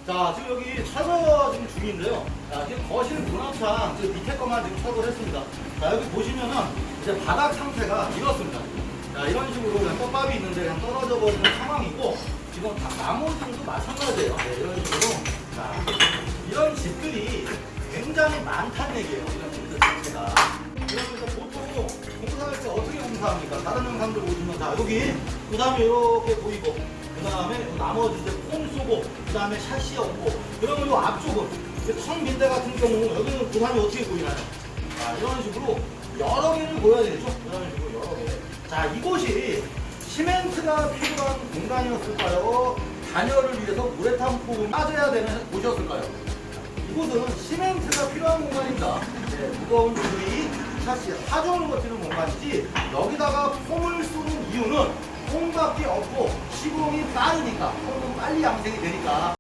자, 지금 여기 철거 지금 중인데요. 자, 지금 거실 문화창 지금 밑에 것만 지금 철거를 했습니다. 자, 여기 보시면은 이제 바닥 상태가 이렇습니다. 자, 이런 식으로 그냥 떡밥이 있는데 그냥 떨어져 버리는 상황이고, 지금 다 나머지도 마찬가지예요. 네, 이런 식으로. 자, 이런 집들이 굉장히 많다는 얘기예요. 이런 집들 자체가. 그러면서 보통 공사할 때 어떻게 공사합니까? 다른 영상들 보시면, 자, 여기, 그 다음에 이렇게 보이고, 그 다음에 나머지 이제 폼 쏘고, 그 다음에 샤시 얹고, 그러면 요 앞쪽은 텅 빈대 같은 경우 여기는 그 다음에 어떻게 보이나요? 자, 이런 식으로 여러 개를 보여야 되죠? 이런 식으로 여러 개. 자, 이곳이 시멘트가 필요한 공간이었을까요? 단열을 위해서 우레탄 폼이 빠져야 되는 곳이었을까요? 이곳은 시멘트가 필요한 공간입니다. 네, 무거운 유리, 샤시, 하중을 버티는 공간이지, 여기다가 폼을 쏘는 이유는 폼밖에 없고 시공이 빠르니까, 폼은 빨리 양생이 되니까.